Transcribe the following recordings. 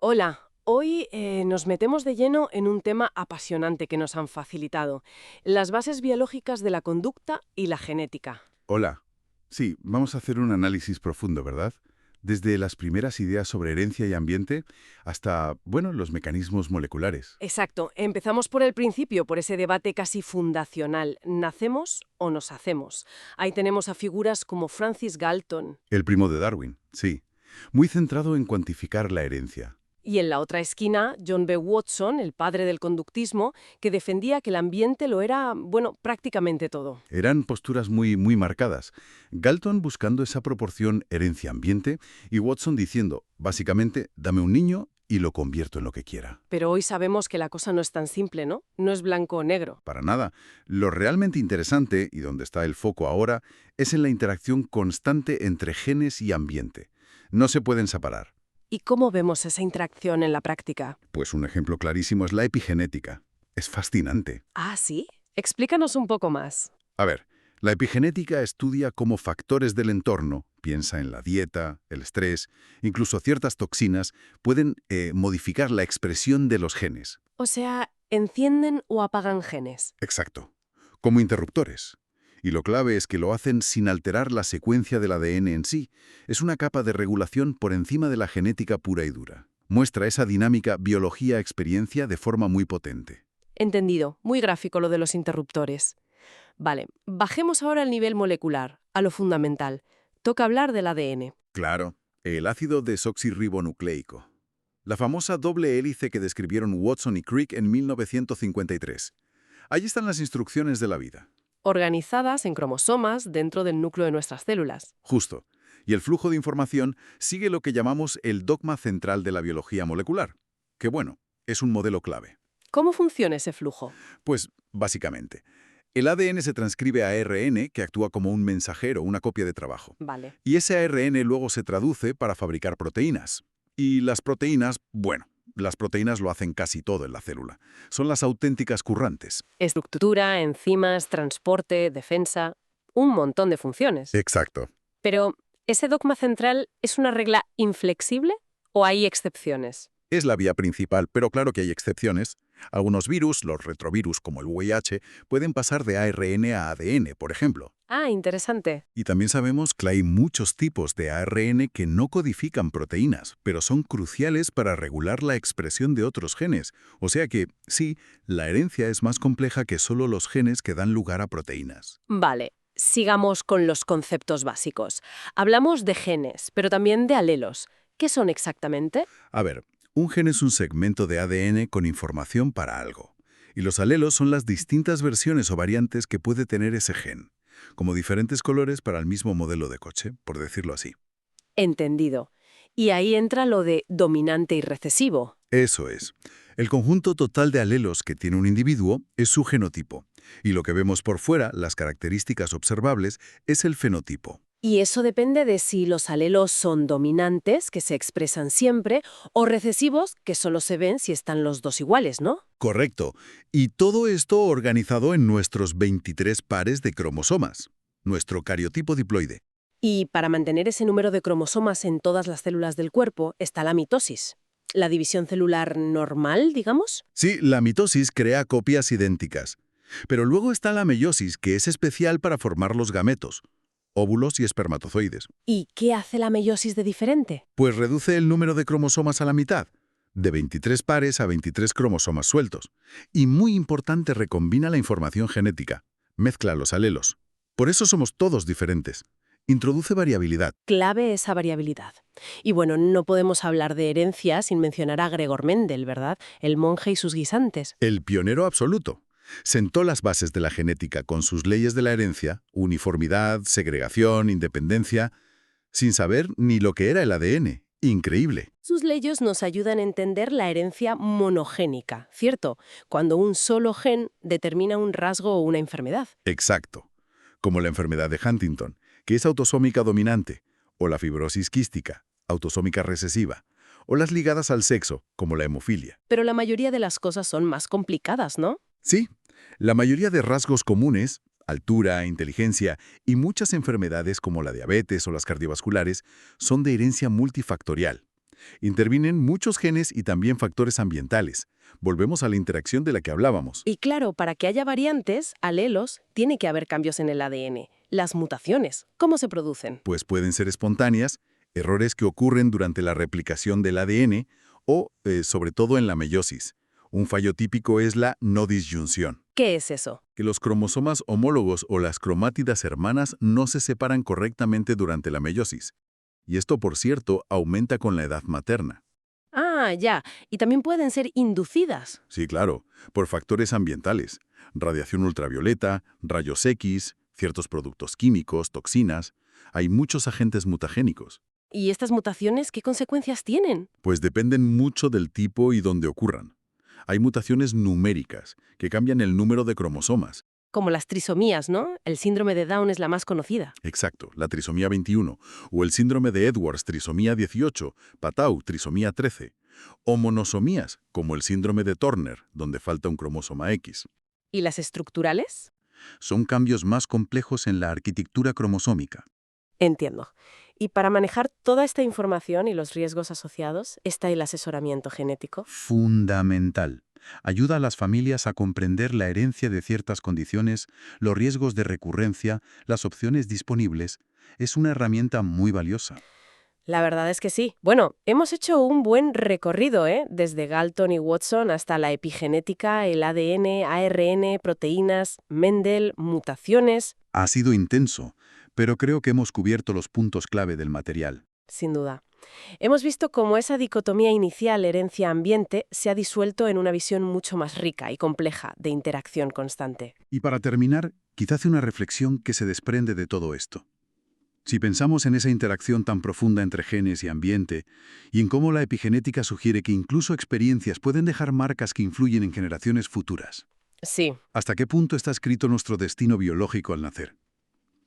Hola, hoy nos metemos de lleno en un tema apasionante que nos han facilitado, las bases biológicas de la conducta y la genética. Hola. Sí, vamos a hacer un análisis profundo, ¿verdad? Desde las primeras ideas sobre herencia y ambiente hasta, bueno, los mecanismos moleculares. Exacto, empezamos por el principio, por ese debate casi fundacional, ¿nacemos o nos hacemos? Ahí tenemos a figuras como Francis Galton. El primo de Darwin, sí. Muy centrado en cuantificar la herencia. Y en la otra esquina, John B. Watson, el padre del conductismo, que defendía que el ambiente lo era, bueno, prácticamente todo. Eran posturas muy marcadas. Galton buscando esa proporción herencia-ambiente y Watson diciendo, básicamente, dame un niño y lo convierto en lo que quiera. Pero hoy sabemos que la cosa no es tan simple, ¿no? No es blanco o negro. Para nada. Lo realmente interesante, y donde está el foco ahora, es en la interacción constante entre genes y ambiente. No se pueden separar. ¿Y cómo vemos esa interacción en la práctica? Pues un ejemplo clarísimo es la epigenética. Es fascinante. Ah, ¿sí? Explícanos un poco más. A ver, la epigenética estudia cómo factores del entorno, piensa en la dieta, el estrés, incluso ciertas toxinas, pueden modificar la expresión de los genes. O sea, ¿encienden o apagan genes? Exacto. Como interruptores. Y lo clave es que lo hacen sin alterar la secuencia del ADN en sí. Es una capa de regulación por encima de la genética pura y dura. Muestra esa dinámica biología-experiencia de forma muy potente. Entendido. Muy gráfico lo de los interruptores. Vale, bajemos ahora al nivel molecular, a lo fundamental. Toca hablar del ADN. Claro, el ácido desoxirribonucleico. La famosa doble hélice que describieron Watson y Crick en 1953. Allí están las instrucciones de la vida. Organizadas en cromosomas dentro del núcleo de nuestras células. Justo. Y el flujo de información sigue lo que llamamos el dogma central de la biología molecular, que bueno, es un modelo clave. ¿Cómo funciona ese flujo? Pues, básicamente, el ADN se transcribe a ARN, que actúa como un mensajero, una copia de trabajo. Vale. Y ese ARN luego se traduce para fabricar proteínas. Y las proteínas, bueno, las proteínas lo hacen casi todo en la célula. Son las auténticas currantes. Estructura, enzimas, transporte, defensa, un montón de funciones. Exacto. Pero, ¿ese dogma central es una regla inflexible o hay excepciones? Es la vía principal, pero claro que hay excepciones. Algunos virus, los retrovirus como el VIH, pueden pasar de ARN a ADN, por ejemplo. Ah, interesante. Y también sabemos que hay muchos tipos de ARN que no codifican proteínas, pero son cruciales para regular la expresión de otros genes. O sea que, sí, la herencia es más compleja que solo los genes que dan lugar a proteínas. Vale, sigamos con los conceptos básicos. Hablamos de genes, pero también de alelos. ¿Qué son exactamente? A ver, un gen es un segmento de ADN con información para algo. Y los alelos son las distintas versiones o variantes que puede tener ese gen, como diferentes colores para el mismo modelo de coche, por decirlo así. Entendido. Y ahí entra lo de dominante y recesivo. Eso es. El conjunto total de alelos que tiene un individuo es su genotipo, y lo que vemos por fuera, las características observables, es el fenotipo. Y eso depende de si los alelos son dominantes, que se expresan siempre, o recesivos, que solo se ven si están los dos iguales, ¿no? Correcto. Y todo esto organizado en nuestros 23 pares de cromosomas, nuestro cariotipo diploide. Y para mantener ese número de cromosomas en todas las células del cuerpo está la mitosis. La división celular normal, digamos. Sí, la mitosis crea copias idénticas. Pero luego está la meiosis, que es especial para formar los gametos, óvulos y espermatozoides. ¿Y qué hace la meiosis de diferente? Pues reduce el número de cromosomas a la mitad, de 23 pares a 23 cromosomas sueltos. Y muy importante, recombina la información genética, mezcla los alelos. Por eso somos todos diferentes. Introduce variabilidad. Clave esa variabilidad. Y bueno, no podemos hablar de herencia sin mencionar a Gregor Mendel, ¿verdad? El monje y sus guisantes. El pionero absoluto. Sentó las bases de la genética con sus leyes de la herencia, uniformidad, segregación, independencia, sin saber ni lo que era el ADN. Increíble. Sus leyes nos ayudan a entender la herencia monogénica, ¿cierto? Cuando un solo gen determina un rasgo o una enfermedad. Exacto. Como la enfermedad de Huntington, que es autosómica dominante, o la fibrosis quística, autosómica recesiva, o las ligadas al sexo, como la hemofilia. Pero la mayoría de las cosas son más complicadas, ¿no? Sí, la mayoría de rasgos comunes, altura, inteligencia y muchas enfermedades como la diabetes o las cardiovasculares, son de herencia multifactorial. Intervienen muchos genes y también factores ambientales. Volvemos a la interacción de la que hablábamos. Y claro, para que haya variantes, alelos, tiene que haber cambios en el ADN. Las mutaciones, ¿cómo se producen? Pues pueden ser espontáneas, errores que ocurren durante la replicación del ADN o, sobre todo, en la meiosis. Un fallo típico es la no disyunción, ¿Qué es eso? que los cromosomas homólogos o las cromátidas hermanas no se separan correctamente durante la meiosis. Y esto, por cierto, aumenta con la edad materna. Ah, ya. Y también pueden ser inducidas. Sí, claro, por factores ambientales, radiación ultravioleta, rayos X, ciertos productos químicos, toxinas. Hay muchos agentes mutagénicos. ¿Y estas mutaciones qué consecuencias tienen? Pues dependen mucho del tipo y dónde ocurran. Hay mutaciones numéricas, que cambian el número de cromosomas. Como las trisomías, ¿no? El síndrome de Down es la más conocida. Exacto, la trisomía 21, o el síndrome de Edwards, trisomía 18, Patau, trisomía 13, o monosomías, como el síndrome de Turner, donde falta un cromosoma X. ¿Y las estructurales? Son cambios más complejos en la arquitectura cromosómica. Entiendo. Y para manejar toda esta información y los riesgos asociados, está el asesoramiento genético. Fundamental. Ayuda a las familias a comprender la herencia de ciertas condiciones, los riesgos de recurrencia, las opciones disponibles. Es una herramienta muy valiosa. La verdad es que sí. Bueno, hemos hecho un buen recorrido, ¿eh? Desde Galton y Watson hasta la epigenética, el ADN, ARN, proteínas, Mendel, mutaciones. Ha sido intenso, pero creo que hemos cubierto los puntos clave del material. Sin duda. Hemos visto cómo esa dicotomía inicial herencia-ambiente se ha disuelto en una visión mucho más rica y compleja de interacción constante. Y para terminar, quizá hace una reflexión que se desprende de todo esto. Si pensamos en esa interacción tan profunda entre genes y ambiente, y en cómo la epigenética sugiere que incluso experiencias pueden dejar marcas que influyen en generaciones futuras, Sí, ¿hasta qué punto está escrito nuestro destino biológico al nacer?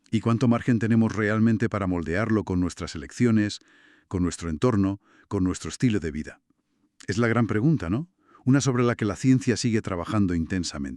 ¿Y cuánto margen tenemos realmente para moldearlo con nuestras elecciones, con nuestro entorno, con nuestro estilo de vida? Es la gran pregunta, ¿no? Una sobre la que la ciencia sigue trabajando intensamente.